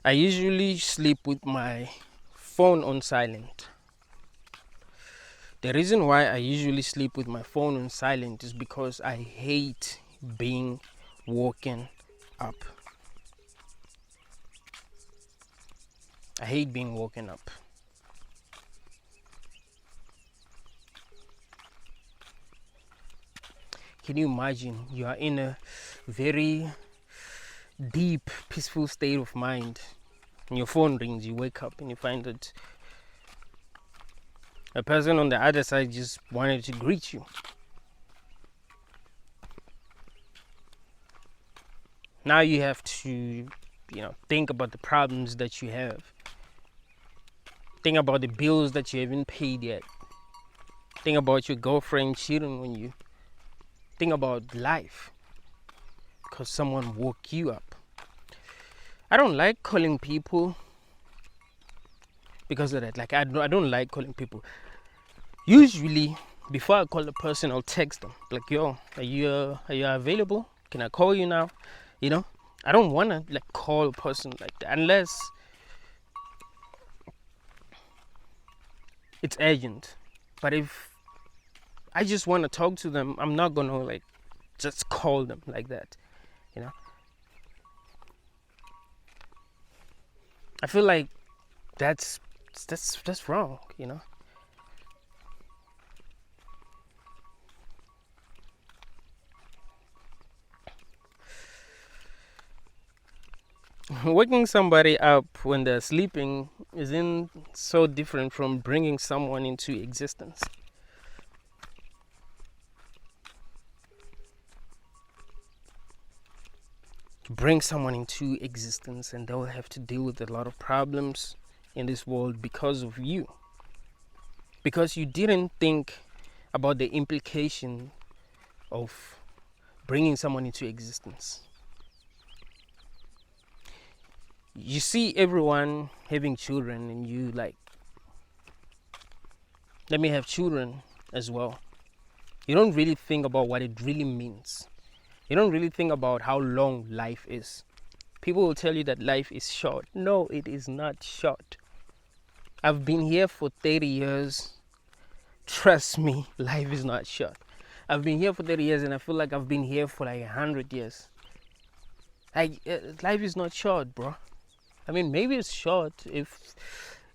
I usually sleep with my phone on silent. The reason why I usually sleep with my phone on silent is because I hate being woken up. I hate being woken up. Can you imagine you are in a very deep, peaceful state of mind, and your phone rings, you wake up and you find that a person on the other side just wanted to greet you. Now you have to, think about the problems that you have. Think about the bills that you haven't paid yet. Think about your girlfriend cheating on you. Think about life because someone woke you up. I don't like calling people because of that. Like I don't like calling people. Usually, before I call a person, I'll text them like, "Yo, are you available? Can I call you now?" I don't want to call a person like that unless it's urgent. But if I just want to talk to them, I'm not gonna just call them like that. I feel like that's wrong. Waking somebody up when they're sleeping isn't so different from bringing someone into existence. Bring someone into existence and they'll have to deal with a lot of problems in this world because of you. Because you didn't think about the implication of bringing someone into existence. You see everyone having children and you let me have children as well. You don't really think about what it really means. You don't really think about how long life is. People will tell you that life is short. No, it is not short. I've been here for 30 years. Trust me, life is not short. I've been here for 30 years and I feel like I've been here for 100 years. Life is not short, bro. I mean, maybe it's short if,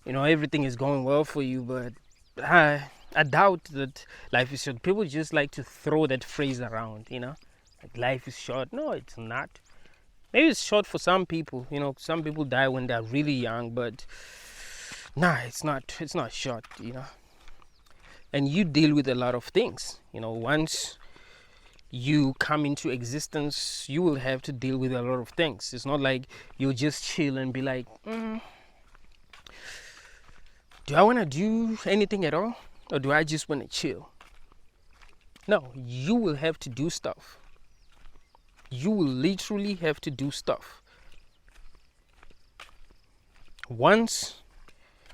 everything is going well for you, but I doubt that life is short. People just like to throw that phrase around, like life is short. No, it's not. Maybe it's short for some people, some people die when they're really young, but nah, it's not short, And you deal with a lot of things, once you come into existence, you will have to deal with a lot of things. It's not like you'll just chill and be like, do I want to do anything at all? Or do I just want to chill? No, you will have to do stuff. You will literally have to do stuff. Once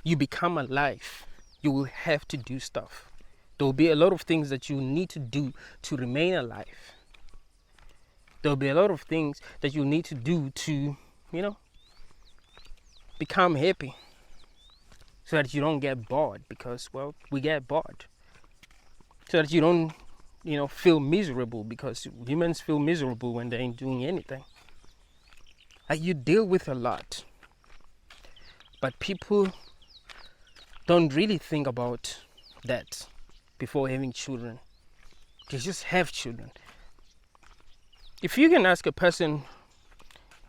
you become alive, you will have to do stuff. There will be a lot of things that you need to do to remain alive. There will be a lot of things that you need to do to, become happy. So that you don't get bored, because, we get bored. So that you don't, feel miserable, because humans feel miserable when they ain't doing anything. You deal with a lot. But people don't really think about that before having children. They just have children. If you can ask a person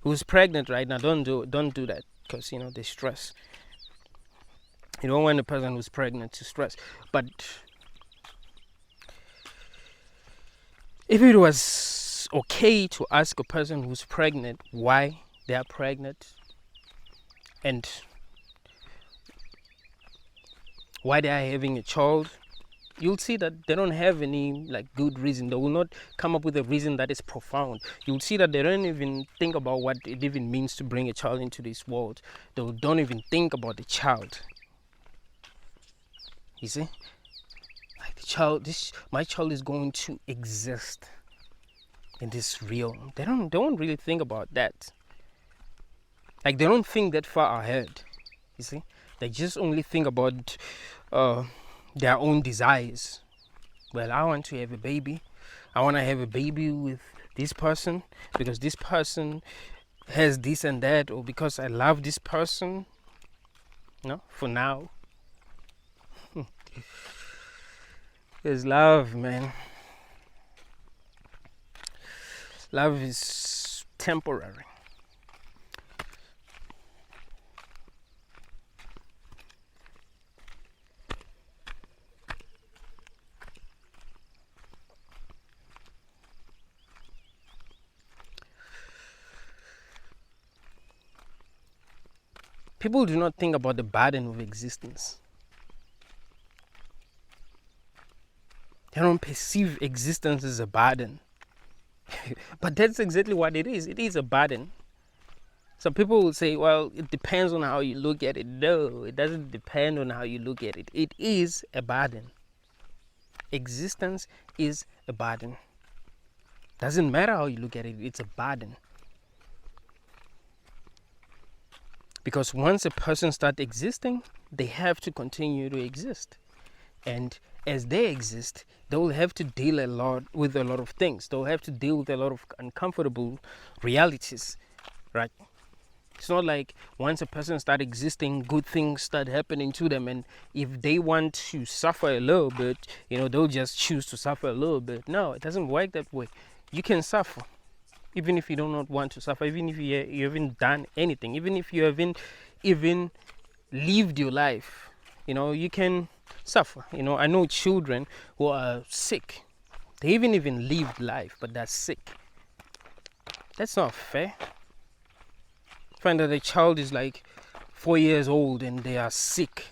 who's pregnant right now, don't do that, because they stress. You don't want a person who's pregnant to stress. But if it was okay to ask a person who's pregnant why they are pregnant and why they are having a child, you'll see that they don't have any good reason. They will not come up with a reason that is profound. You'll see that they don't even think about what it even means to bring a child into this world. They don't even think about the child. You see, my child is going to exist in this realm. They don't really think about that. Like, they don't think that far ahead. You see, they just only think about their own desires. Well, I want to have a baby. I want to have a baby with this person because this person has this and that, or because I love this person. No, for now. There's love, man. Love is temporary. People do not think about the burden of existence. They don't perceive existence as a burden. But that's exactly what it is. It is a burden. So people will say, well, it depends on how you look at it. No, it doesn't depend on how you look at it. It is a burden. Existence is a burden. Doesn't matter how you look at it, it's a burden. Because once a person starts existing, they have to continue to exist. And as they exist, they will have to deal with a lot of things. They'll have to deal with a lot of uncomfortable realities, right? It's not like once a person starts existing, good things start happening to them. And if they want to suffer a little bit, they'll just choose to suffer a little bit. No, it doesn't work that way. You can suffer, even if you do not want to suffer, even if you haven't done anything, even if you haven't even lived your life, you can suffer. I know children who are sick. They haven't even lived life, but they're sick. That's not fair. Find that a child is like 4 years old and they are sick.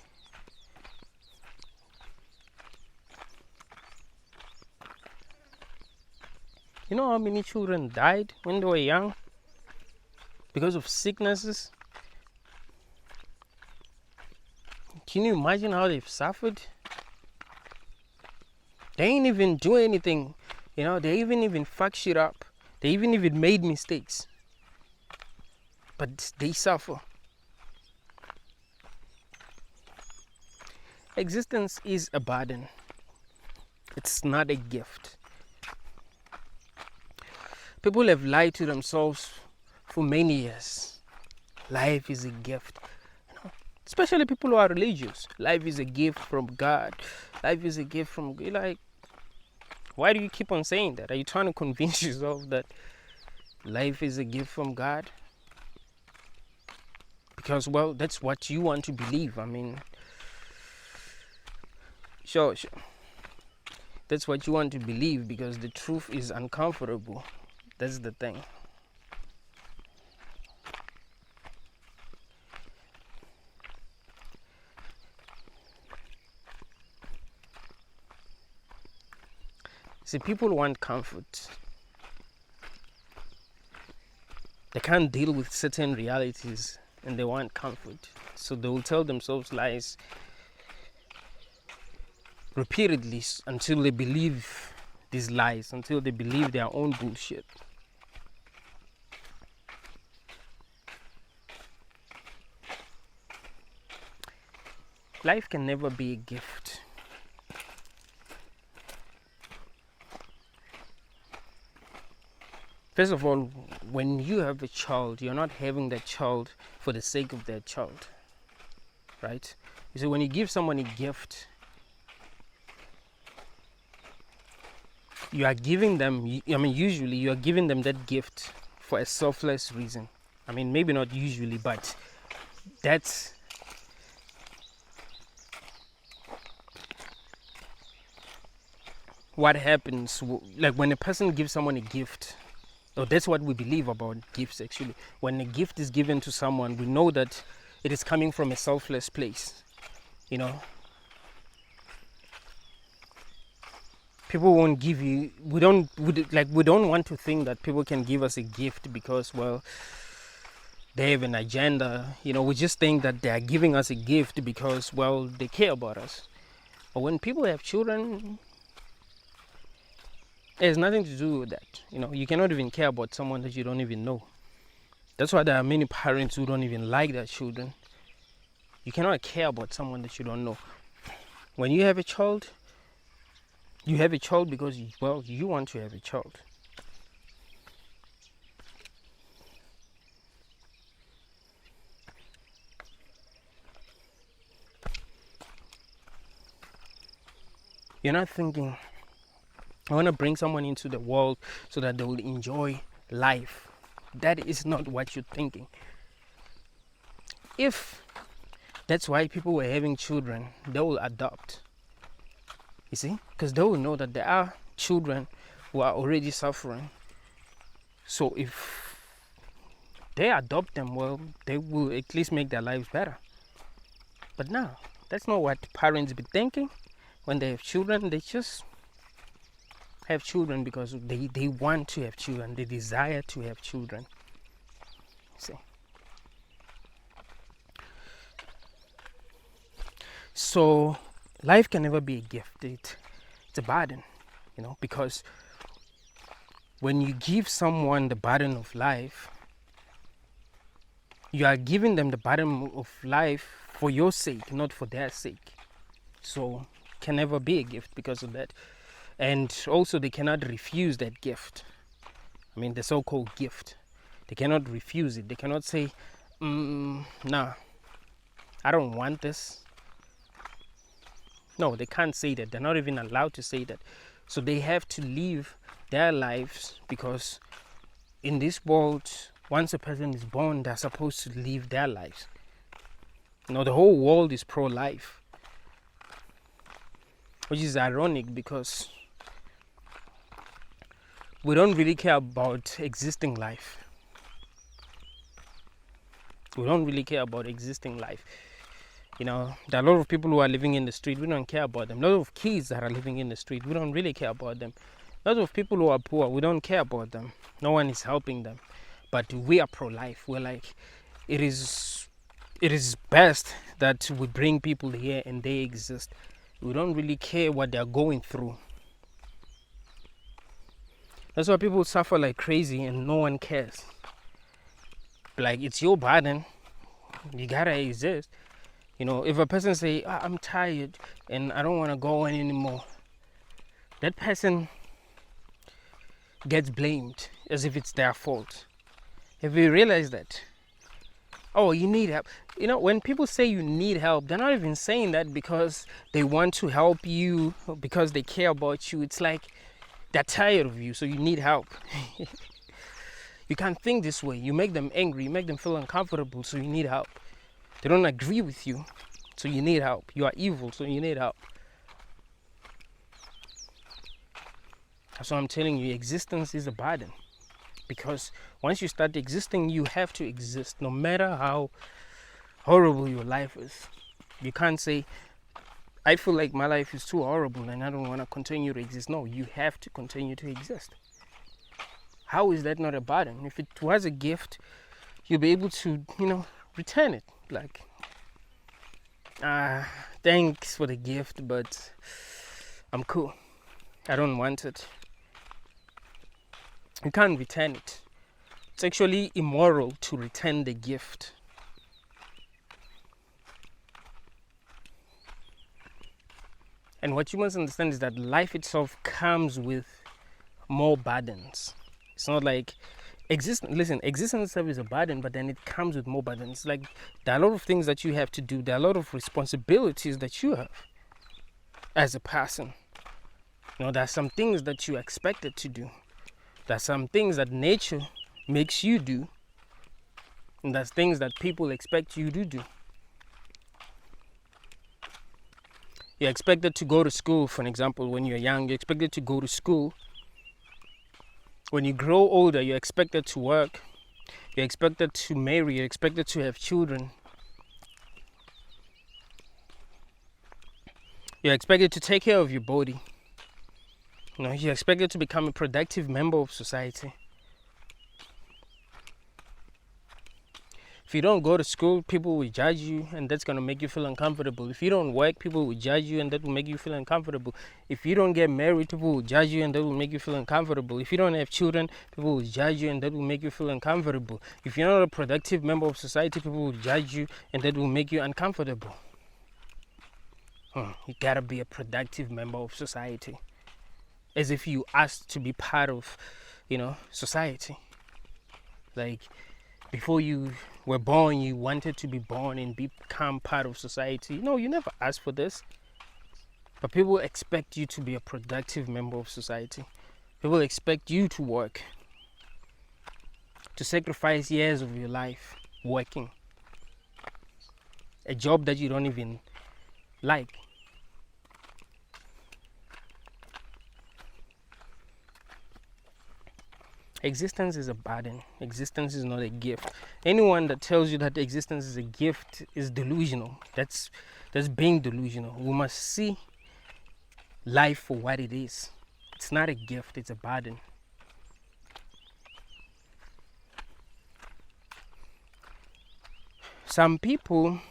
You know how many children died when they were young because of sicknesses? Can you imagine how they've suffered? They ain't even do anything. They even fuck shit up. They even made mistakes. But they suffer. Existence is a burden. It's not a gift. People have lied to themselves for many years. Life is a gift. Especially people who are religious. Life is a gift from God. Life is a gift from God. Like, why do you keep on saying that? Are you trying to convince yourself that life is a gift from God? Because, well, that's what you want to believe. I mean, sure. That's what you want to believe because the truth is uncomfortable. That's the thing. See, people want comfort. They can't deal with certain realities and they want comfort. So they will tell themselves lies repeatedly until they believe these lies, until they believe their own bullshit. Life can never be a gift. First of all, when you have a child, you're not having that child for the sake of that child, right? You see, when you give someone a gift, you are giving them, usually you are giving them that gift for a selfless reason. Maybe not usually, but that's what happens. Like when a person gives someone a gift, that's what we believe about gifts actually. When a gift is given to someone, we know that it is coming from a selfless place. People won't give you, we don't want to think that people can give us a gift because, well, they have an agenda. We just think that they are giving us a gift because, well, they care about us. But when people have children, it has nothing to do with that. You cannot even care about someone that you don't even know. That's why there are many parents who don't even like their children. You cannot care about someone that you don't know. When you have a child, you have a child because, well, you want to have a child. You're not thinking, I want to bring someone into the world so that they will enjoy life. That is not what you're thinking. If that's why people were having children, they will adopt. You see? Because they will know that there are children who are already suffering. So if they adopt them, well, they will at least make their lives better. But no, that's not what parents be thinking. When they have children, they just have children because they want to have children. They desire to have children. See? So life can never be a gift. It's a burden, because when you give someone the burden of life, you are giving them the burden of life for your sake, not for their sake. So can never be a gift because of that. And also they cannot refuse that gift. I mean, the so-called gift. They cannot refuse it. They cannot say, nah, I don't want this. No, they can't say that. They're not even allowed to say that. So they have to live their lives, because in this world, once a person is born, they're supposed to live their lives. The whole world is pro-life, which is ironic because we don't really care about existing life. We don't really care about existing life. There are a lot of people who are living in the street. We don't care about them. A lot of kids that are living in the street. We don't really care about them. A lot of people who are poor. We don't care about them. No one is helping them. But we are pro-life. We're like, it is best that we bring people here and they exist. We don't really care what they're going through. That's why people suffer like crazy and no one cares. Like, it's your burden. You gotta exist. If a person say, I'm tired and I don't want to go on anymore, that person gets blamed as if it's their fault. Have you realized that? Oh, you need help. When people say you need help, they're not even saying that because they want to help you, because they care about you. It's like they're tired of you, so you need help. You can't think this way. You make them angry. You make them feel uncomfortable, so you need help. They don't agree with you, so you need help. You are evil, so you need help. That's why I'm telling you, existence is a burden. Because once you start existing, you have to exist, no matter how horrible your life is. You can't say, I feel like my life is too horrible and I don't want to continue to exist. No, you have to continue to exist. How is that not a burden? If it was a gift, you'll be able to, return it. Like, thanks for the gift, but I'm cool. I don't want it. You can't return it. It's actually immoral to return the gift. And what you must understand is that life itself comes with more burdens. It's not like existence itself is a burden, but then it comes with more burdens. Like, there are a lot of things that you have to do. There are a lot of responsibilities that you have as a person. There are some things that you're expected to do. There are some things that nature makes you do. And there's things that people expect you to do. You're expected to go to school, for example, when you're young. You're expected to go to school. When you grow older, you're expected to work. You're expected to marry. You're expected to have children. You're expected to take care of your body. You're expected to become a productive member of society. If you don't go to school, people will judge you, and that's going to make you feel uncomfortable. If you don't work, people will judge you, and that will make you feel uncomfortable. If you don't get married, people will judge you, and that will make you feel uncomfortable. If you don't have children, people will judge you, and that will make you feel uncomfortable. If you're not a productive member of society, people will judge you, and that will make you uncomfortable. You gotta be a productive member of society, as if you asked to be part of, society. Like, before you were born, you wanted to be born and become part of society. No, you never asked for this. But people expect you to be a productive member of society. People expect you to work, to sacrifice years of your life working a job that you don't even like. Existence is a burden. Existence is not a gift. Anyone that tells you that existence is a gift is delusional. That's being delusional. We must see life for what it is. It's not a gift, it's a burden. Some people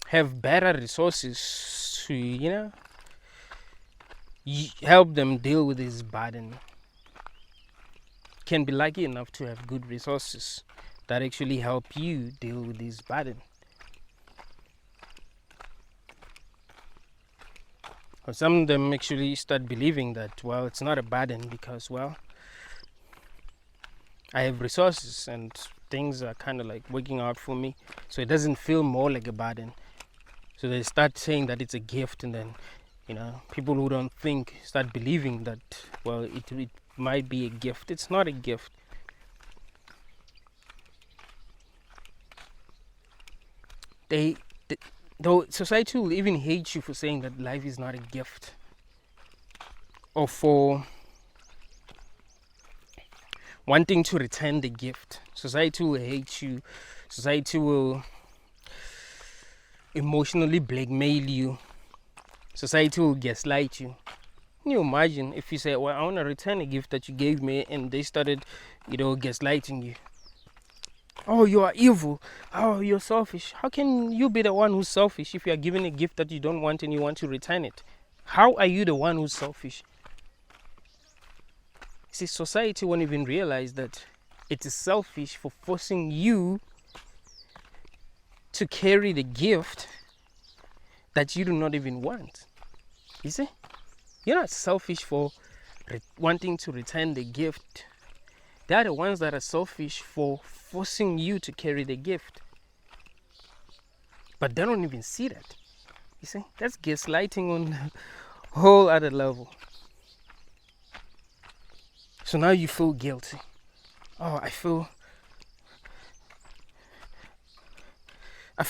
have better resources to, help them deal with this burden. Can be lucky enough to have good resources that actually help you deal with this burden. Or some of them actually start believing that, well, it's not a burden because, well, I have resources and things are kind of like working out for me, so it doesn't feel more like a burden. So they start saying that it's a gift, and then, people who don't think start believing that, well, it might be a gift. It's not a gift. Though society will even hate you for saying that life is not a gift, or for wanting to return the gift. Society will hate you. Society will emotionally blackmail you. Society will gaslight you. Can you imagine if you say, well, I want to return a gift that you gave me, and they started, gaslighting you? Oh, you are evil. Oh, you're selfish. How can you be the one who's selfish if you are given a gift that you don't want and you want to return it? How are you the one who's selfish? See, society won't even realize that it is selfish for forcing you to carry the gift that you do not even want. You see? You're not selfish for wanting to return the gift. They are the ones that are selfish for forcing you to carry the gift. But they don't even see that. You see? That's gaslighting on a whole other level. So now you feel guilty. Oh, I feel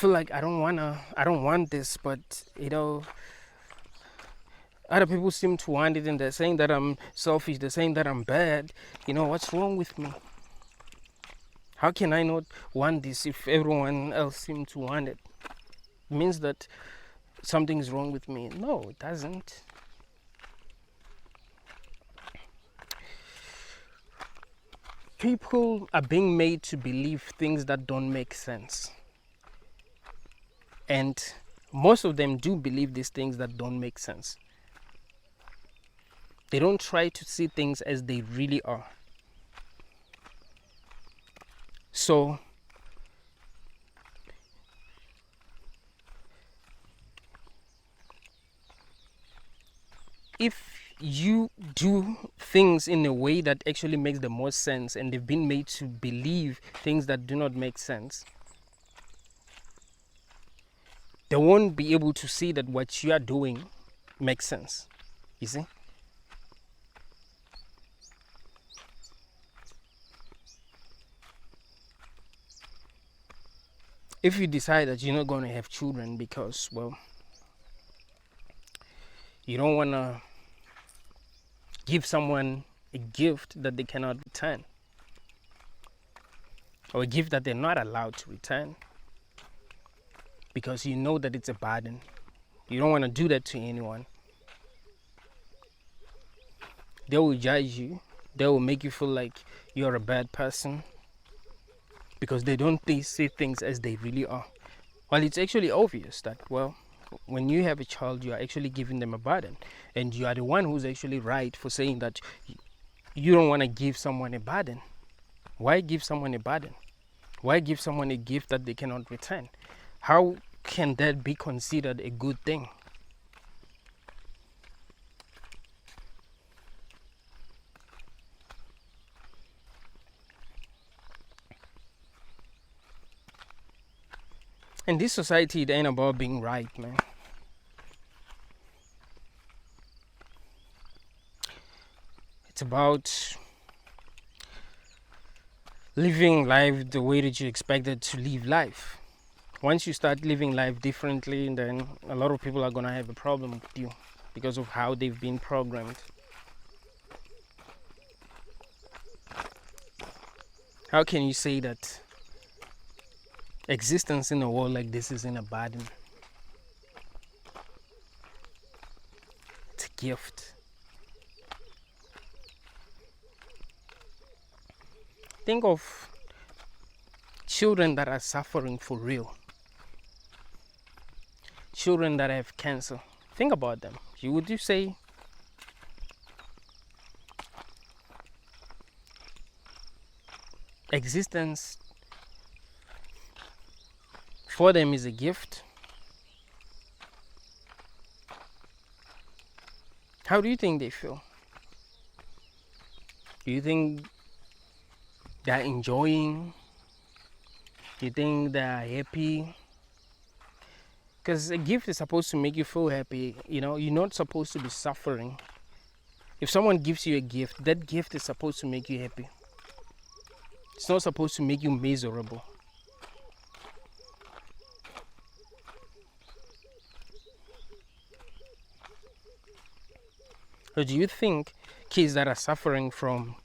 like I don't want this, but other people seem to want it, and they're saying that I'm selfish, they're saying that I'm bad. What's wrong with me? How can I not want this if everyone else seems to want it? It means that something's wrong with me. No, it doesn't. People are being made to believe things that don't make sense. And most of them do believe these things that don't make sense. They don't try to see things as they really are. So, if you do things in a way that actually makes the most sense, and they've been made to believe things that do not make sense, they won't be able to see that what you are doing makes sense. You see? If you decide that you're not going to have children because, well, you don't want to give someone a gift that they cannot return, or a gift that they're not allowed to return, because you know that it's a burden. You don't want to do that to anyone. They will judge you. They will make you feel like you're a bad person because they don't see things as they really are. Well, it's actually obvious that, well, when you have a child, you are actually giving them a burden, and you are the one who's actually right for saying that you don't want to give someone a burden. Why give someone a burden? Why give someone a gift that they cannot return? How can that be considered a good thing? In this society, it ain't about being right, man. It's about living life the way that you expected to live life. Once you start living life differently, then a lot of people are gonna have a problem with you because of how they've been programmed. How can you say that existence in a world like this isn't a burden? It's a gift. Think of children that are suffering for real. Children that have cancer. Think about them. Would you say existence for them is a gift? How do you think they feel? Do you think they're enjoying? Do you think they're happy? Because a gift is supposed to make you feel happy. You know, you're not supposed to be suffering. If someone gives you a gift, that gift is supposed to make you happy. It's not supposed to make you miserable. Or do you think kids that are suffering from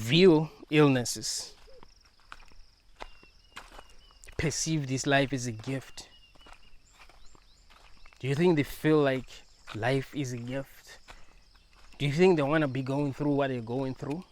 real illnesses perceive this life as a gift? Do you think they feel like life is a gift? Do you think they want to be going through what they're going through?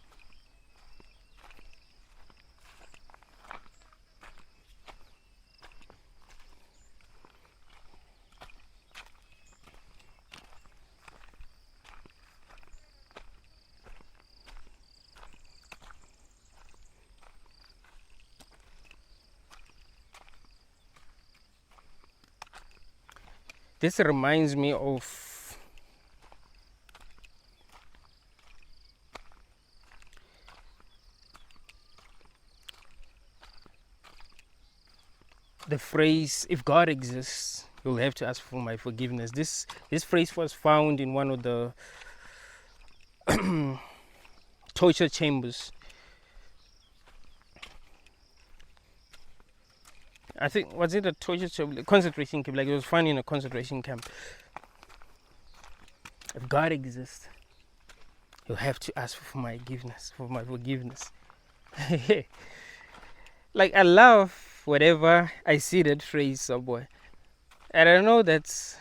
This reminds me of the phrase, if God exists, you'll have to ask for my forgiveness. This phrase was found in one of the torture chambers. I think, was it a torture chamber? Concentration camp, like it was found in a concentration camp. If God exists, you'll have to ask for my forgiveness. Like, I love whatever I see that phrase somewhere. And I know that's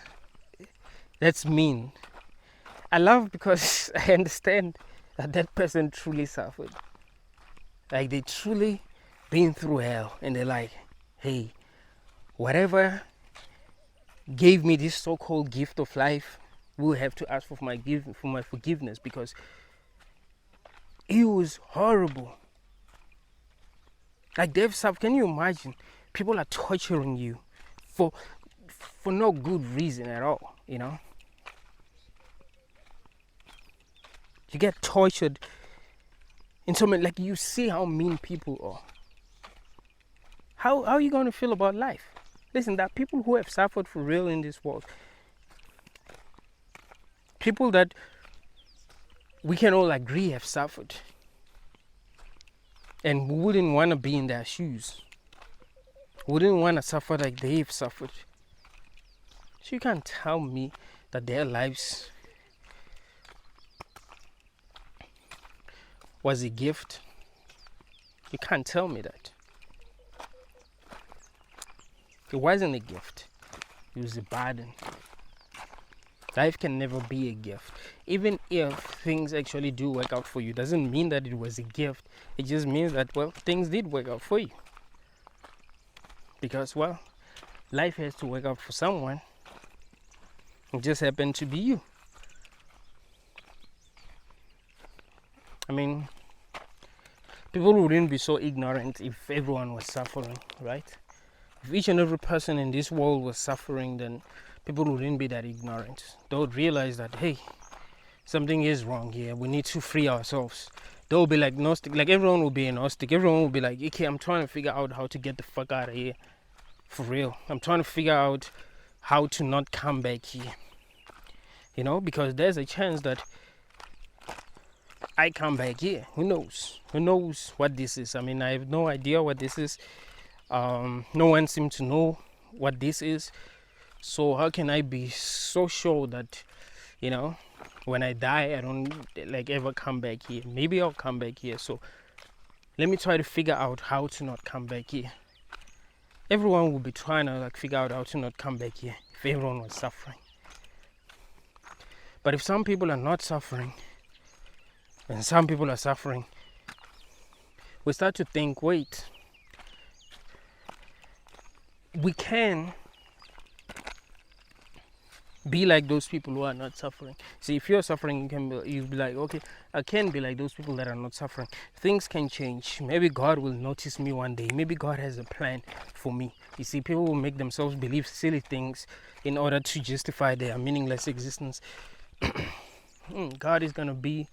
mean. I love because I understand that person truly suffered. Like, they truly been through hell, and they're like, hey, whatever gave me this so-called gift of life, will have to ask for my forgiveness, because it was horrible. Like, they've suffered. Can you imagine? People are torturing you for no good reason at all, you know? You get tortured in so many, like, you see how mean people are. How are you going to feel about life? Listen, there are people who have suffered for real in this world. People that we can all agree have suffered. And we wouldn't want to be in their shoes. We wouldn't want to suffer like they've suffered. So you can't tell me that their lives was a gift. You can't tell me that. It wasn't a gift. It was a burden. Life can never be a gift. Even if things actually do work out for you, doesn't mean that it was a gift. It just means that, well, things did work out for you. Because, well, life has to work out for someone. It just happened to be you. I mean, people wouldn't be so ignorant if everyone was suffering, right? If each and every person in this world was suffering, then people wouldn't be that ignorant. They would realize that, hey, something is wrong here. We need to free ourselves. They'll be like Gnostic, like everyone will be agnostic. Everyone will be like, okay, I'm trying to figure out how to get the fuck out of here. For real. I'm trying to figure out how to not come back here. You know, because there's a chance that I come back here. Who knows? Who knows what this is? I mean, I have no idea what this is. No one seems to know what this is. So how can I be so sure that, you know, when I die, I don't like ever come back here? Maybe I'll come back here. So let me try to figure out how to not come back here. Everyone will be trying to like figure out how to not come back here if everyone was suffering. But if some people are not suffering and some people are suffering, we start to think, wait, we can be like those people who are not suffering. See, if you're suffering, you'll be like, okay, I can be like those people that are not suffering. Things can change. Maybe God will notice me one day. Maybe God has a plan for me. You see, people will make themselves believe silly things in order to justify their meaningless existence. God is gonna be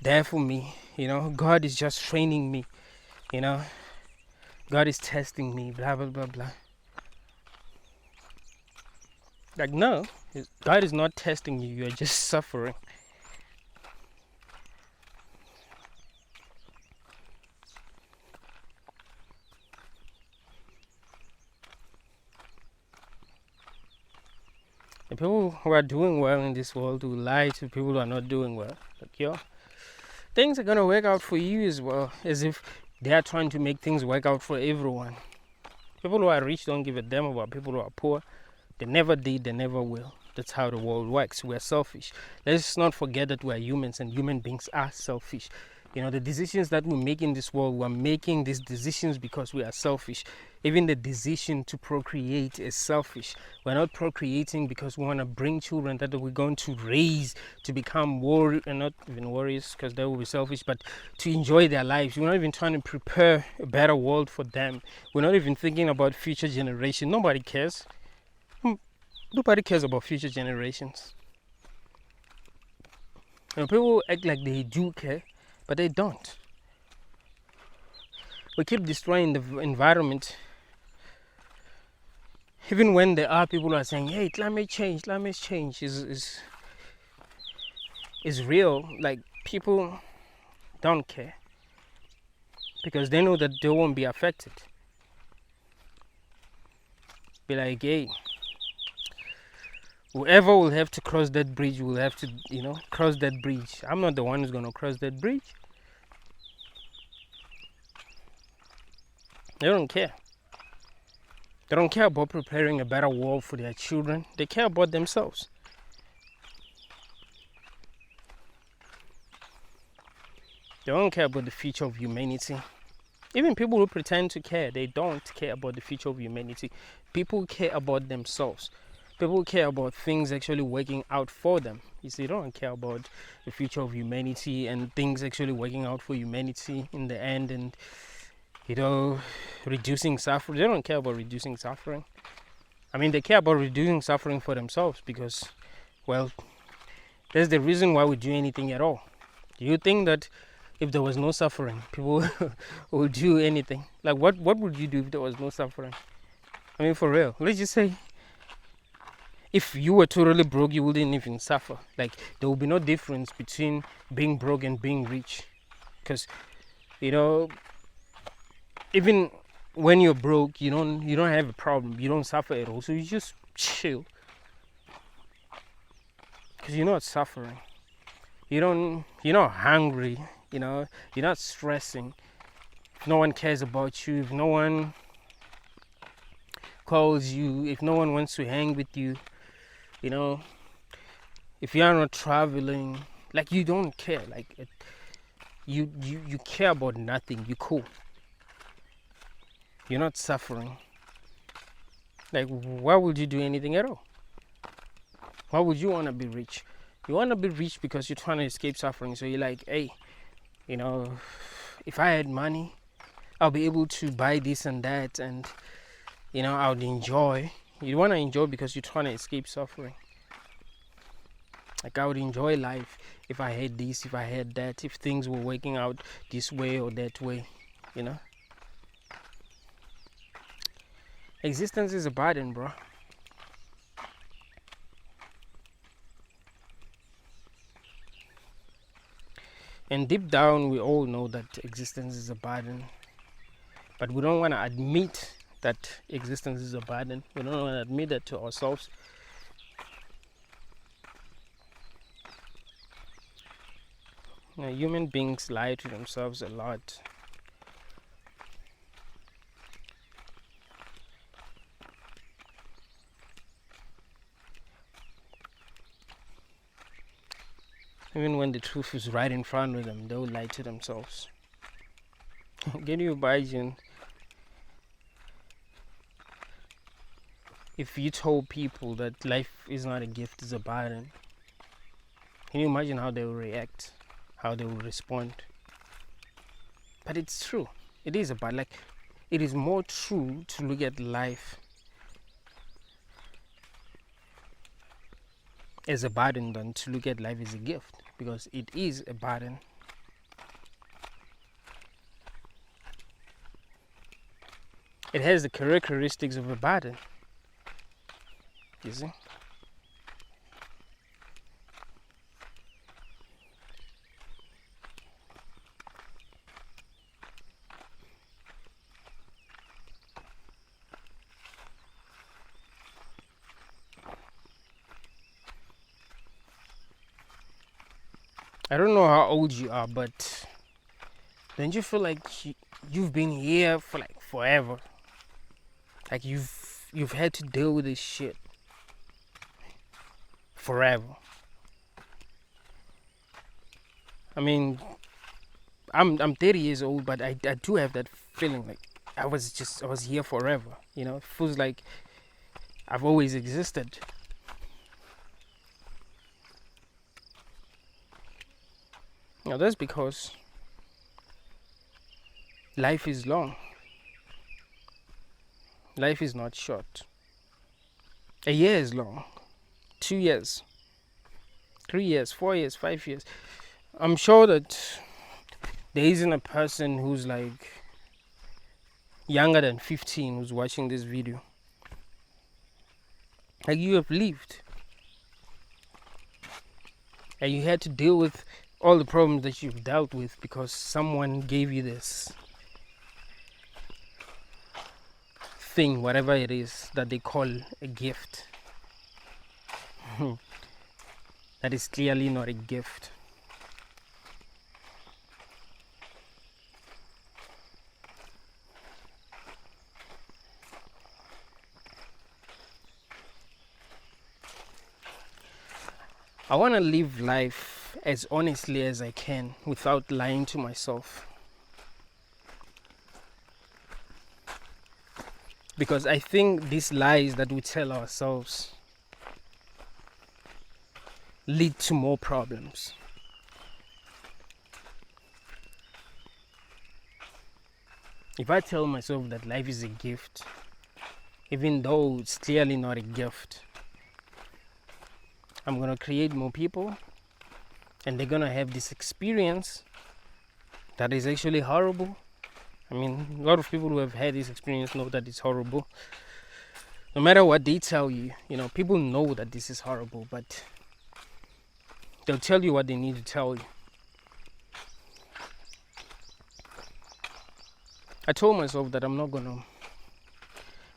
there for me. You know, God is just training me. You know, God is testing me. Blah blah blah blah. Like, no, God is not testing you. You are just suffering. The people who are doing well in this world will lie to people who are not doing well. Like, yo, things are gonna work out for you as well, as if they are trying to make things work out for everyone. People who are rich don't give a damn about people who are poor. They never did, they never will. That's how the world works. We're selfish. Let's not forget that we're humans and human beings are selfish. You know, the decisions that we make in this world, we're making these decisions because we are selfish. Even the decision to procreate is selfish. We're not procreating because we want to bring children that we're going to raise to become warriors, and not even warriors because they will be selfish, but to enjoy their lives. We're not even trying to prepare a better world for them. We're not even thinking about future generations. Nobody cares. Nobody cares about future generations. You know, people act like they do care, but they don't. We keep destroying the environment. Even when there are people who are saying, hey, climate change is real. Like, people don't care because they know that they won't be affected. Be like, hey, whoever will have to cross that bridge will have to, you know, cross that bridge. I'm not the one who's going to cross that bridge. They don't care. They don't care about preparing a better world for their children. They care about themselves. They don't care about the future of humanity. Even people who pretend to care, they don't care about the future of humanity. People care about themselves. People care about things actually working out for them. You see, they don't care about the future of humanity and things actually working out for humanity in the end, and, you know, reducing suffering. They don't care about reducing suffering. I mean, they care about reducing suffering for themselves because, well, that's the reason why we do anything at all. Do you think that if there was no suffering, people would do anything? Like, what would you do if there was no suffering? I mean, for real. Let's just say, if you were totally broke, you wouldn't even suffer. Like, there would be no difference between being broke and being rich. Because, you know, even when you're broke, you don't have a problem. You don't suffer at all. So you just chill. Because you're not suffering. You're not hungry. You know, you're not stressing. If no one cares about you, if no one calls you, if no one wants to hang with you, you know, if you are not traveling, like you don't care, like you care about nothing. You're cool. You're not suffering. Like, why would you do anything at all? Why would you want to be rich? You want to be rich because you're trying to escape suffering. So you're like, hey, if I had money, I'll be able to buy this and that, and I would enjoy. You want to enjoy because you're trying to escape suffering. Like, I would enjoy life if I had this, if I had that, if things were working out this way or that way, Existence is a burden, bro. And deep down, we all know that existence is a burden. But we don't want to admit that existence is a burden. We don't want to admit that to ourselves. Human beings lie to themselves a lot. Even when the truth is right in front of them, they'll lie to themselves. Can you imagine if you told people that life is not a gift, it's a burden? Can you imagine how they will react, how they will respond? But it's true. It is a burden. Like, it is more true to look at life as a burden than to look at life as a gift, because it is a burden. It has the characteristics of a burden. You see? I don't know how old you are, but don't you feel like you've been here for like forever? Like you've had to deal with this shit forever. I mean, I'm 30 years old, but I do have that feeling like I was here forever. It feels like I've always existed. Now that's because life is long. Life is not short. A year is long. 2 years. 3 years, 4 years, 5 years. I'm sure that there isn't a person who's like younger than 15 who's watching this video. Like, you have lived. And you had to deal with all the problems that you've dealt with because someone gave you this thing, whatever it is that they call a gift. That is clearly not a gift. I want to live life as honestly as I can without lying to myself. Because I think these lies that we tell ourselves lead to more problems. If I tell myself that life is a gift, even though it's clearly not a gift, I'm going to create more people and they're going to have this experience that is actually horrible. I mean, a lot of people who have had this experience know that it's horrible. No matter what they tell you, people know that this is horrible, but they'll tell you what they need to tell you. I told myself that I'm not going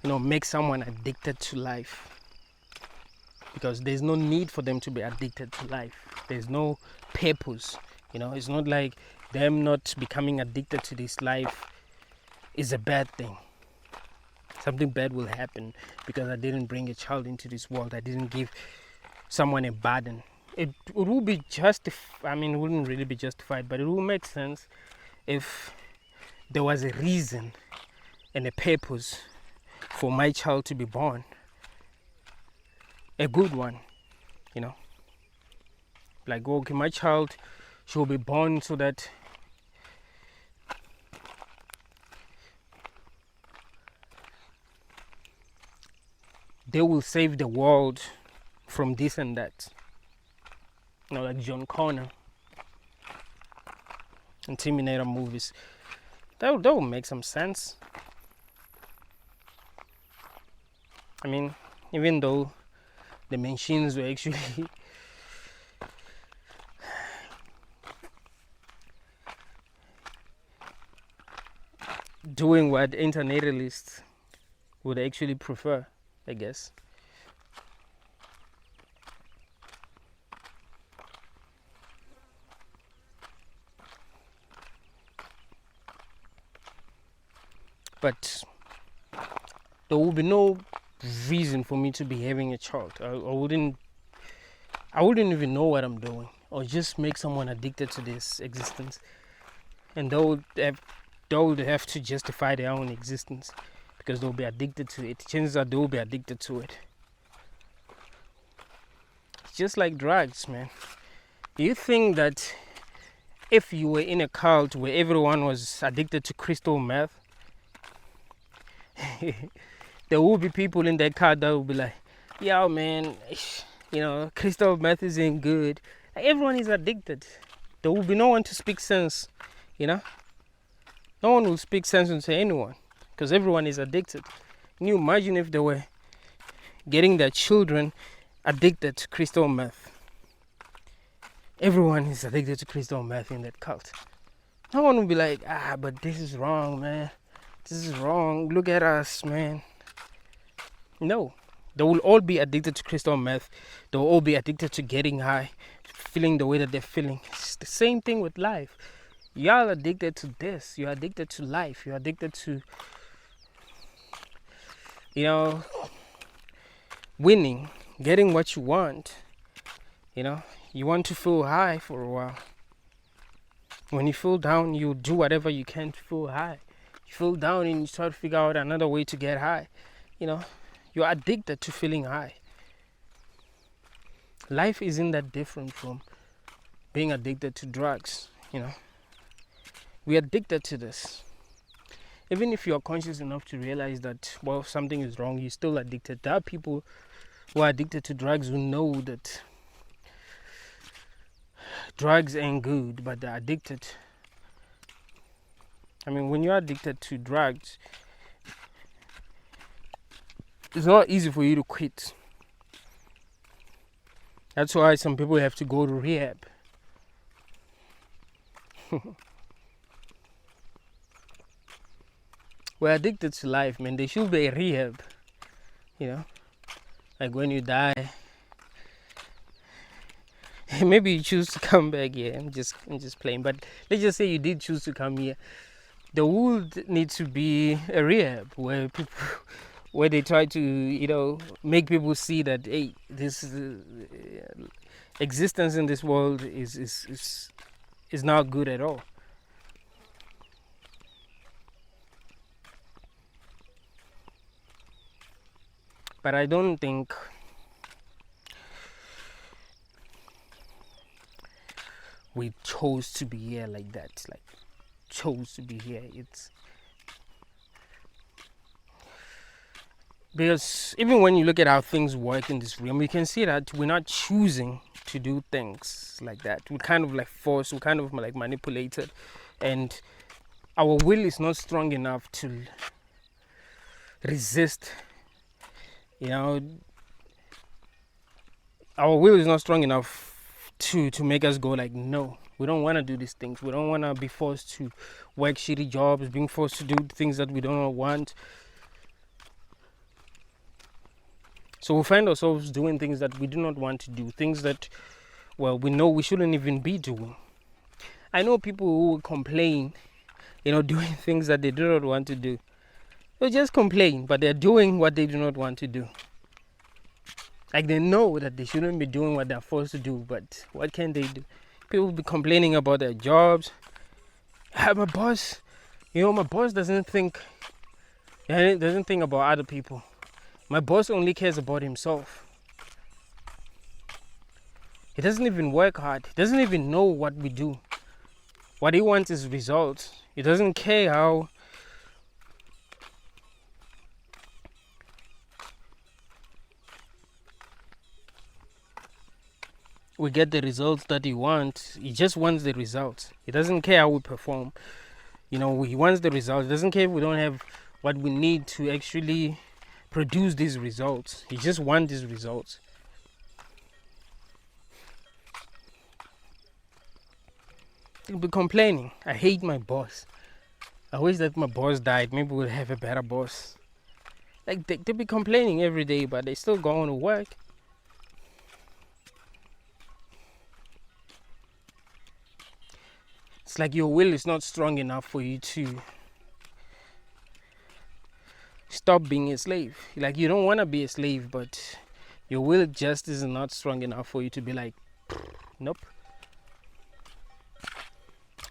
to, make someone addicted to life. Because there's no need for them to be addicted to life. There's no purpose. It's not like them not becoming addicted to this life is a bad thing. Something bad will happen because I didn't bring a child into this world. I didn't give someone a burden. it will be justified. I mean, it wouldn't really be justified, but it will make sense if there was a reason and a purpose for my child to be born, a good one, you know, like, okay, my child should be born so that they will save the world from this and that, you know, like John Connor and Terminator movies. That would make some sense. I mean, even though the machines were actually doing what internationalists would actually prefer, I guess. But there will be no reason for me to be having a child. I wouldn't even know what I'm doing, or just make someone addicted to this existence, and they would have to justify their own existence because they'll be addicted to it. Chances are they will be addicted to it. It's just like drugs, man. Do you think that if you were in a cult where everyone was addicted to crystal meth, there will be people in that cult that will be like, yo, man, you know, crystal meth isn't good. Like, everyone is addicted. There will be no one to speak sense, you know. No one will speak sense into anyone because everyone is addicted. Can you imagine if they were getting their children addicted to crystal meth? Everyone is addicted to crystal meth in that cult. No one will be like, but this is wrong, man. This is wrong. Look at us, man. No. They will all be addicted to crystal meth. They will all be addicted to getting high, feeling the way that they're feeling. It's the same thing with life. Y'all addicted to this. You're addicted to life. You're addicted to, you know, winning, getting what you want. You know, you want to feel high for a while. When you feel down, you do whatever you can to feel high. You feel down and you try to figure out another way to get high. You know, you're addicted to feeling high. Life isn't that different from being addicted to drugs, you know. We're addicted to this. Even if you're conscious enough to realize that, well, something is wrong, you're still addicted. There are people who are addicted to drugs who know that drugs ain't good, but they're addicted. I mean, when you're addicted to drugs, it's not easy for you to quit. That's why some people have to go to rehab. We're addicted to life, man. There should be a rehab, you know, like when you die. Maybe you choose to come back here. I'm just playing, but let's just say you did choose to come here. There would need to be a rehab where people, where they try to, you know, make people see that, hey, this existence in this world is not good at all. But I don't think we chose to be here like that. Like, chose to be here. It's because even when you look at how things work in this realm, you can see that we're not choosing to do things like that. We're kind of like forced, we're kind of like manipulated, and our will is not strong enough to resist. You know, our will is not strong enough to make us go like, no, we don't want to do these things. We don't want to be forced to work shitty jobs, being forced to do things that we don't want. So we find ourselves doing things that we do not want to do, things that, well, we know we shouldn't even be doing. I know people who complain, you know, doing things that they do not want to do. They just complain, but they're doing what they do not want to do. Like, they know that they shouldn't be doing what they're forced to do, but what can they do? People be complaining about their jobs. My boss, my boss doesn't think about other people. My boss only cares about himself. He doesn't even work hard. He doesn't even know what we do. What he wants is results. He doesn't care how we get the results that he wants. He just wants the results. He doesn't care how we perform. He wants the results. He doesn't care if we don't have what we need to actually produce these results. He just wants these results. They'll be complaining. I hate my boss. I wish that my boss died. Maybe we'll have a better boss. Like, they'll be complaining every day, but they still go on to work. It's like your will is not strong enough for you to stop being a slave. Like, you don't want to be a slave, but your will just is not strong enough for you to be like, nope.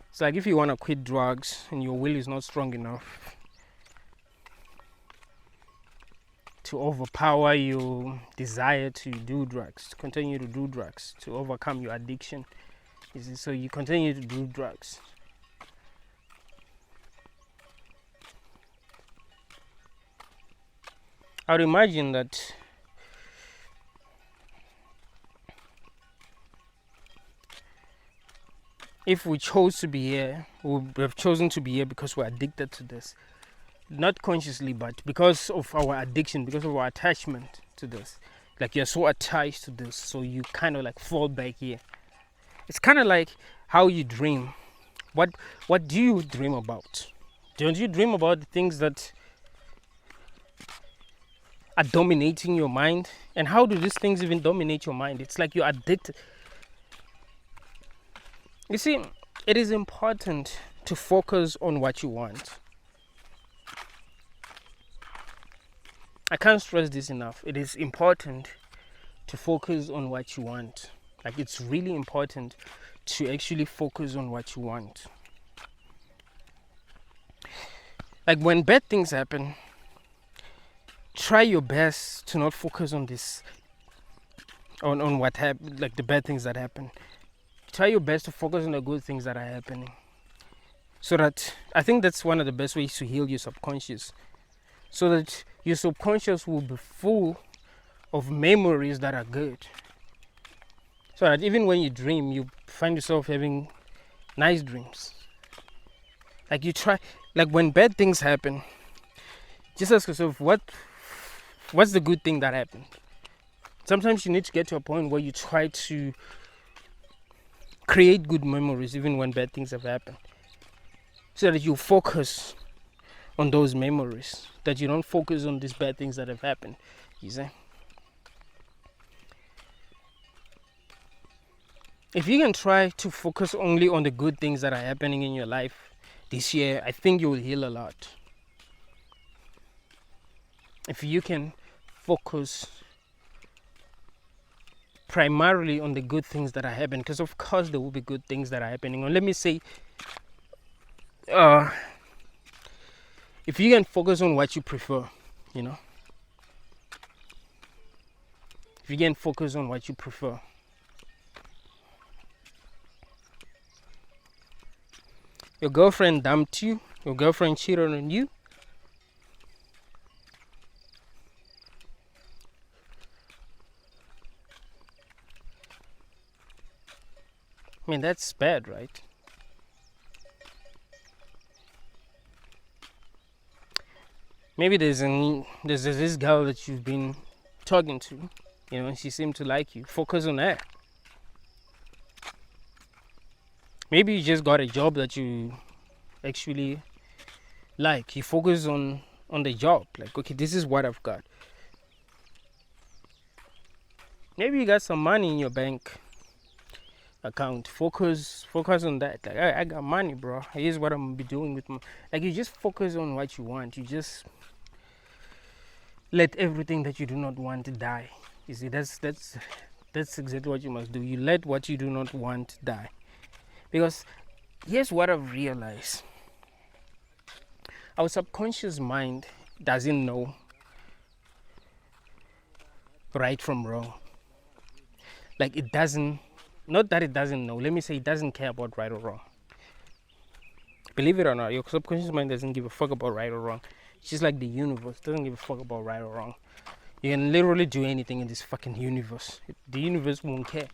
It's like if you want to quit drugs and your will is not strong enough to overpower your desire to do drugs, to continue to do drugs, to overcome your addiction. So you continue to do drugs. I would imagine that if we chose to be here, we would have chosen to be here because we're addicted to this. Not consciously, but because of our addiction, because of our attachment to this. Like, you're so attached to this, so you kind of like fall back here. It's kind of like how you dream. What do you dream about? Don't you dream about the things that are dominating your mind? And how do these things even dominate your mind? It's like you're addicted. You see, it is important to focus on what you want. I can't stress this enough. It is important to focus on what you want. Like, it's really important to actually focus on what you want. Like, when bad things happen, try your best to not focus on this, on what happened, like the bad things that happen. Try your best to focus on the good things that are happening. So that, I think that's one of the best ways to heal your subconscious. So that your subconscious will be full of memories that are good. So that even when you dream, you find yourself having nice dreams. Like, you try, like when bad things happen, just ask yourself, what's the good thing that happened? Sometimes you need to get to a point where you try to create good memories even when bad things have happened. So that you focus on those memories. That you don't focus on these bad things that have happened. You see? If you can try to focus only on the good things that are happening in your life this year, I think you will heal a lot. If you can focus primarily on the good things that are happening, because of course there will be good things that are happening. And let me say, if you can focus on what you prefer, if you can focus on what you prefer, your girlfriend dumped you, your girlfriend cheated on you, I mean, that's bad, right? Maybe there's this girl that you've been talking to, and she seemed to like you. Focus on that. Maybe you just got a job that you actually like. You focus on the job. Like, okay, this is what I've got. Maybe you got some money in your bank account. Focus on that. Like, I got money, bro. Here's what I'm gonna be doing with my. Like, you just focus on what you want. You just let everything that you do not want to die. You see, that's exactly what you must do. You let what you do not want die. Because here's what I've realized. Our subconscious mind doesn't know right from wrong. Like it doesn't, not that it doesn't know, let me say it doesn't care about right or wrong. Believe it or not, your subconscious mind doesn't give a fuck about right or wrong. It's just like the universe doesn't give a fuck about right or wrong. You can literally do anything in this fucking universe. The universe won't care.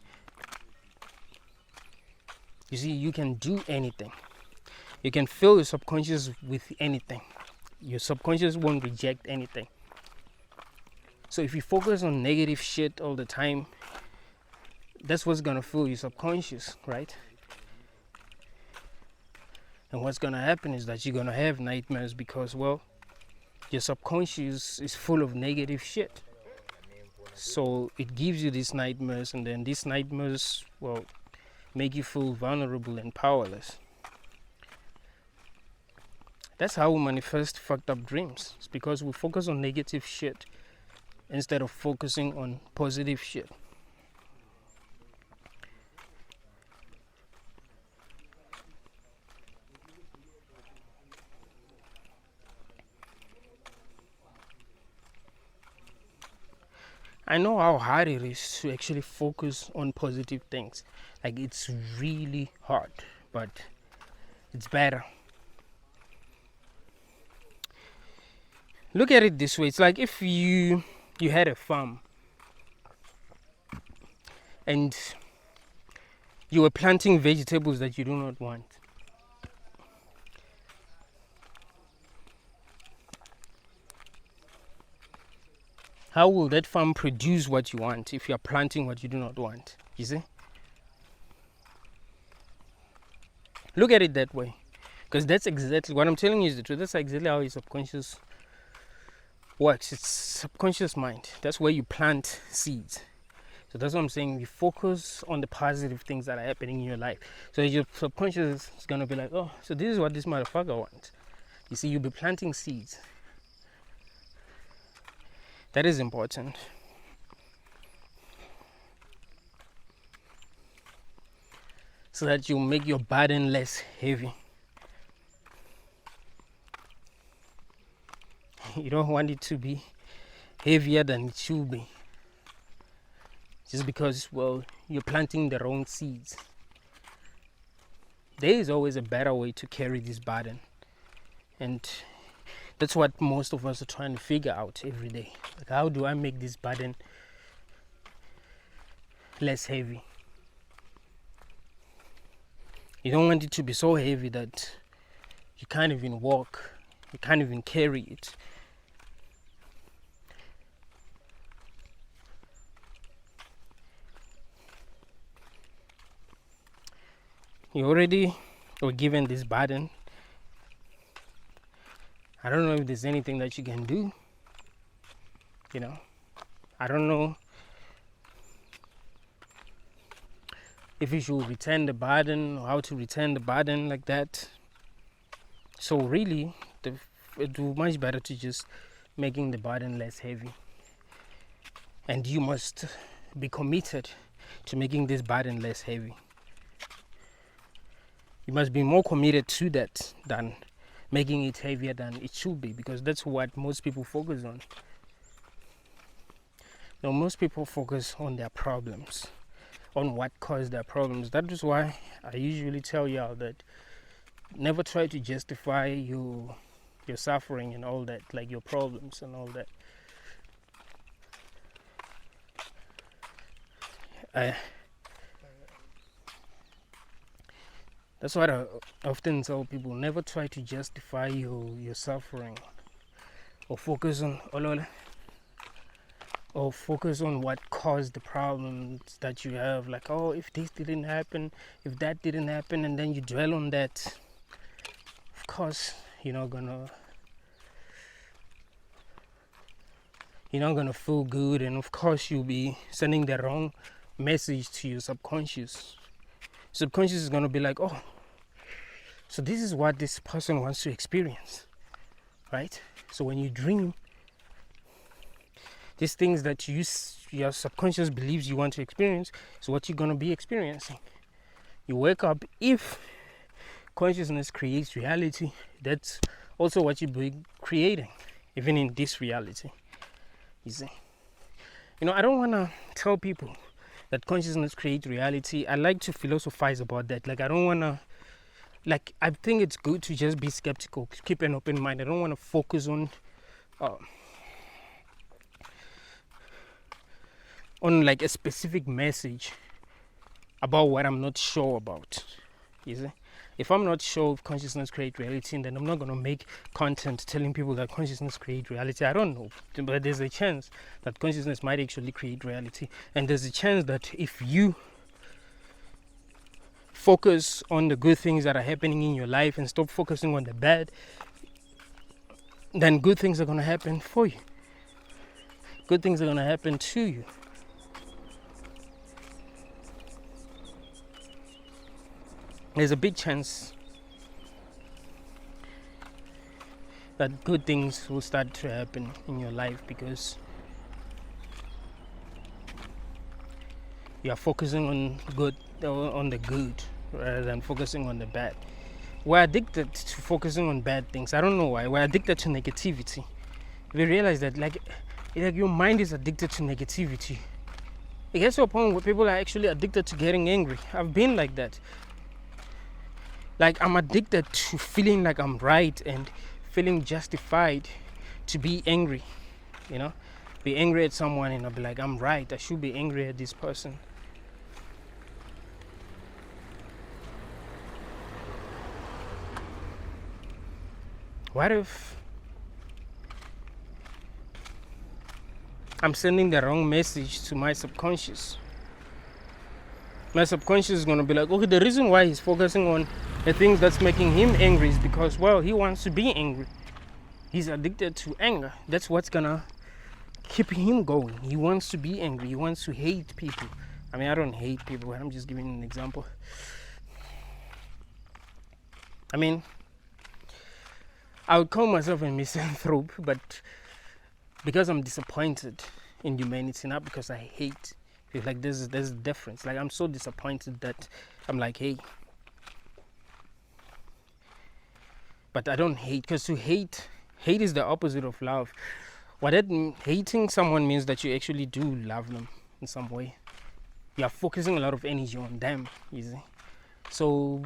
You see, you can do anything. You can fill your subconscious with anything. Your subconscious won't reject anything. So if you focus on negative shit all the time, that's what's gonna fill your subconscious, right? And what's gonna happen is that you're gonna have nightmares because, well, your subconscious is full of negative shit. So it gives you these nightmares, and then these nightmares, well, make you feel vulnerable and powerless. That's how we manifest fucked up dreams. It's because we focus on negative shit instead of focusing on positive shit. I know how hard it is to actually focus on positive things. Like it's really hard, but it's better. Look at it this way. It's like if you had a farm and you were planting vegetables that you do not want. How will that farm produce what you want if you are planting what you do not want? You see? Look at it that way. Because that's exactly what I'm telling you is the truth. That's exactly how your subconscious works. It's subconscious mind. That's where you plant seeds. So that's what I'm saying. You focus on the positive things that are happening in your life. So your subconscious is going to be like, oh, so this is what this motherfucker wants. You see, you'll be planting seeds. That is important. So that you make your burden less heavy. You don't want it to be heavier than it should be. Just because, well, you're planting the wrong seeds. There is always a better way to carry this burden. And that's what most of us are trying to figure out every day. Like, how do I make this burden less heavy? You don't want it to be so heavy that you can't even walk, you can't even carry it. You already were given this burden. I don't know if there's anything that you can do. You know, I don't know if you should return the burden or how to return the burden like that. So really, it would be much better to just making the burden less heavy. And you must be committed to making this burden less heavy. You must be more committed to that than making it heavier than it should be, because that's what most people focus on. Now, most people focus on their problems, on what caused their problems. That is why I usually tell y'all that never try to justify your suffering and all that, like your problems and all that. That's what I often tell people. Never try to justify your suffering, or focus on what caused the problems that you have. Like, oh, if this didn't happen, if that didn't happen, and then you dwell on that. Of course, you're not gonna feel good, and of course you'll be sending the wrong message to your subconscious. Subconscious is gonna be like, oh, so this is what this person wants to experience, right? So when you dream, these things that your subconscious believes you want to experience is what you're going to be experiencing. You wake up, if consciousness creates reality, that's also what you'll be creating, even in this reality. You see, I don't want to tell people that consciousness creates reality. I like to philosophize about that. Like, I don't want to, like, I think it's good to just be skeptical, keep an open mind. I don't want to focus on like a specific message about what I'm not sure about. You see, if I'm not sure if consciousness creates reality, then I'm not going to make content telling people that consciousness creates reality. I don't know, but there's a chance that consciousness might actually create reality, and there's a chance that if you focus on the good things that are happening in your life and stop focusing on the bad, then good things are going to happen for you. Good things are going to happen to you. There's a big chance that good things will start to happen in your life because you are focusing on the good rather than focusing on the bad. We're addicted to focusing on bad things. I don't know why. We're addicted to negativity. We realize that like your mind is addicted to negativity. It gets to a point where people are actually addicted to getting angry. I've been like that. Like, I'm addicted to feeling like I'm right and feeling justified to be angry. Be angry at someone and I'll be like, I'm right. I should be angry at this person. What if I'm sending the wrong message to my subconscious? My subconscious is going to be like, okay, the reason why he's focusing on the things that's making him angry is because, well, he wants to be angry. He's addicted to anger. That's what's going to keep him going. He wants to be angry. He wants to hate people. I mean, I don't hate people. I'm just giving an example. I mean, I would call myself a misanthrope, but because I'm disappointed in humanity, not because I hate. Like, there's a difference. Like, I'm so disappointed that I'm like, hey. But I don't hate, because to hate is the opposite of love. Hating someone means that you actually do love them in some way. You are focusing a lot of energy on them, you see. So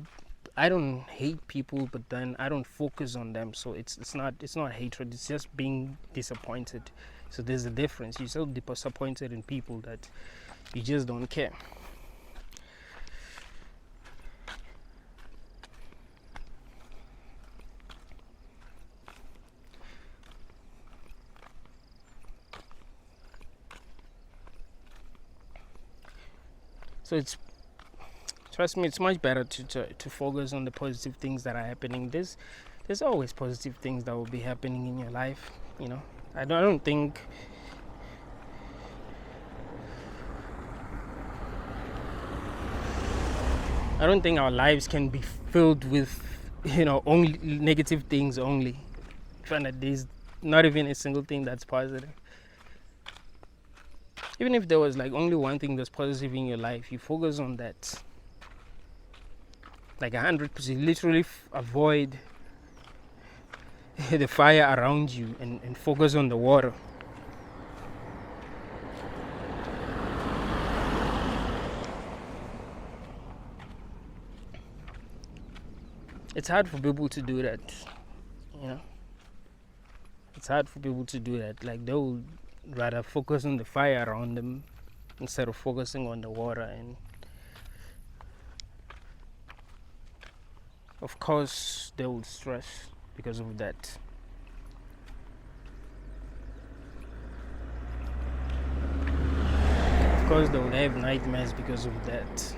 I don't hate people, but then I don't focus on them. So it's not hatred. It's just being disappointed. So there's a difference. You're so disappointed in people that you just don't care. So trust me, it's much better to focus on the positive things that are happening. There's always positive things that will be happening in your life. I don't think our lives can be filled with only negative things only. There's not even a single thing that's positive. Even if there was like only one thing that's positive in your life, you focus on that. Like 100%, literally avoid the fire around you and focus on the water. It's hard for people to do that, It's hard for people to do that. Like, they will rather focus on the fire around them instead of focusing on the water. And of course they will stress because of that. Of course they will have nightmares because of that.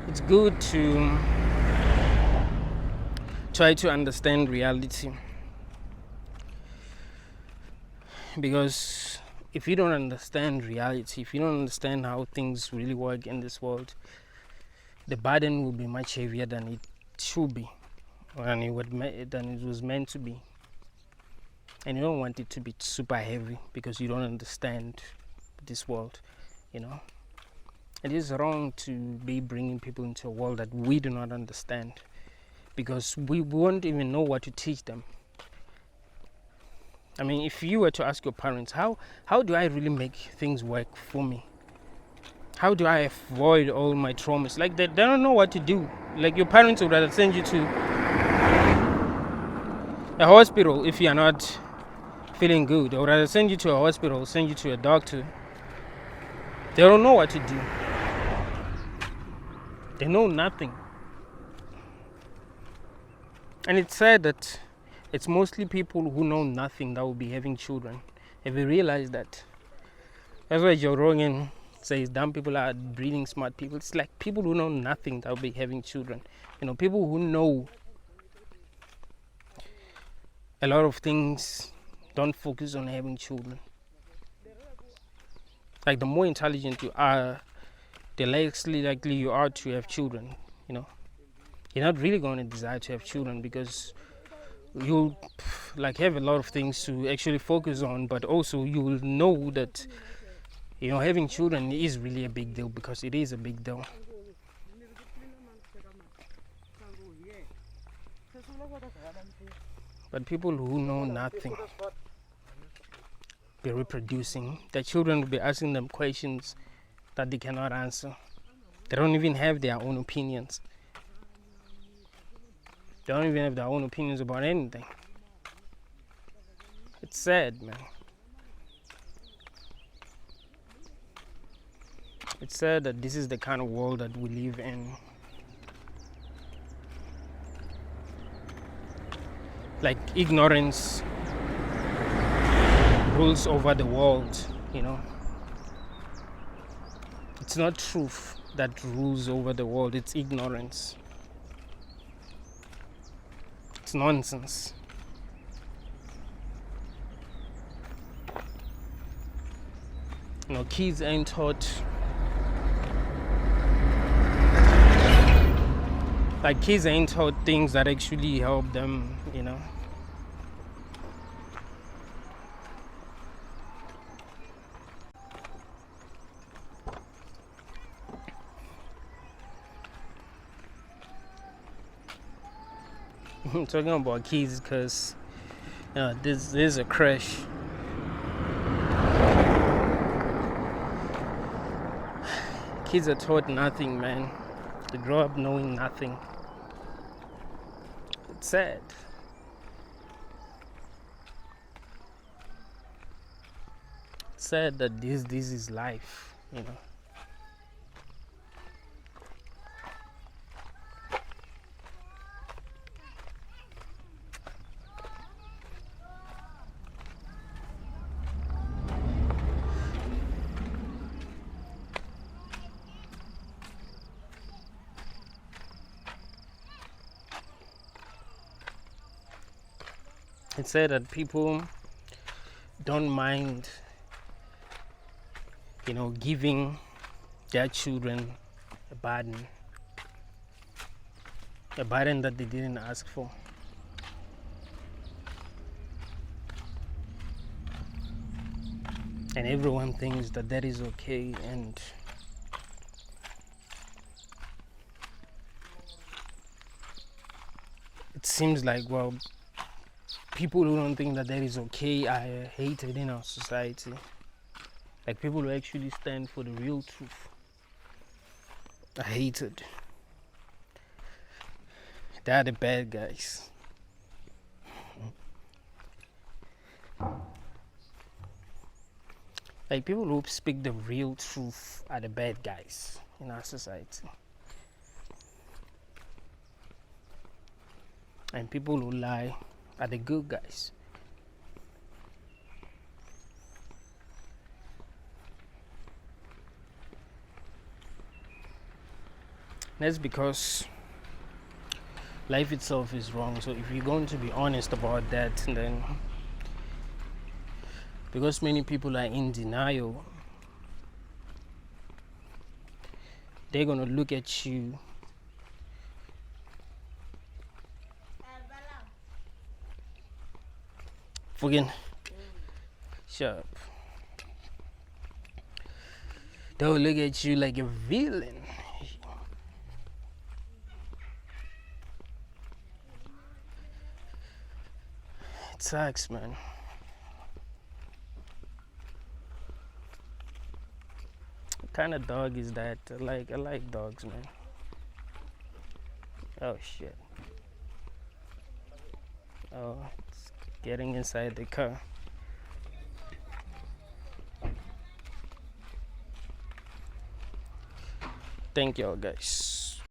It's good to try to understand reality, because if you don't understand reality, if you don't understand how things really work in this world, the burden will be much heavier than it should be, than it was meant to be. And you don't want it to be super heavy because you don't understand this world, you know. It is wrong to be bringing people into a world that we do not understand, because we won't even know what to teach them. I mean, if you were to ask your parents, how do I really make things work for me? How do I avoid all my traumas? Like, they don't know what to do. Like, your parents would rather send you to a hospital if you're not feeling good, or rather send you to a hospital, send you to a doctor. They don't know what to do. They know nothing. And it's sad that it's mostly people who know nothing that will be having children. Have you realized that? That's why LOOO0ong says dumb people are breeding smart people. It's like people who know nothing that will be having children. You know, people who know a lot of things don't focus on having children. Like, the more intelligent you are, the less likely you are to have children. You know, you're not really going to desire to have children because you'll like have a lot of things to actually focus on, but also you will know that, you know, having children is really a big deal, because it is a big deal. But people who know nothing be reproducing, their children will be asking them questions that they cannot answer. They don't even have their own opinions. They don't even have their own opinions about anything. It's sad, man. It's sad that this is the kind of world that we live in. Like, ignorance rules over the world, you know. It's not truth that rules over the world, it's ignorance. It's nonsense. You know, kids ain't taught. Like, kids ain't taught things that actually help them, you know. I'm talking about kids because this is a crash. Kids are taught nothing, man. They grow up knowing nothing. It's sad. It's sad that this is life, you know. It's said that people don't mind, you know, giving their children a burden that they didn't ask for. And everyone thinks that that is okay, and it seems like, well, people who don't think that that is okay are hated in our society. Like, people who actually stand for the real truth are hated. They are the bad guys. Like, people who speak the real truth are the bad guys in our society. And people who lie are the good guys. That's because, life itself is wrong. So if you're going to be honest about that, then because many people are in denial, they're gonna look at you fucking shut up. They'll look at you like a villain. It sucks, man. What kind of dog is that? I like dogs, man. Oh shit. Oh, it's getting inside the car. Thank y'all, guys.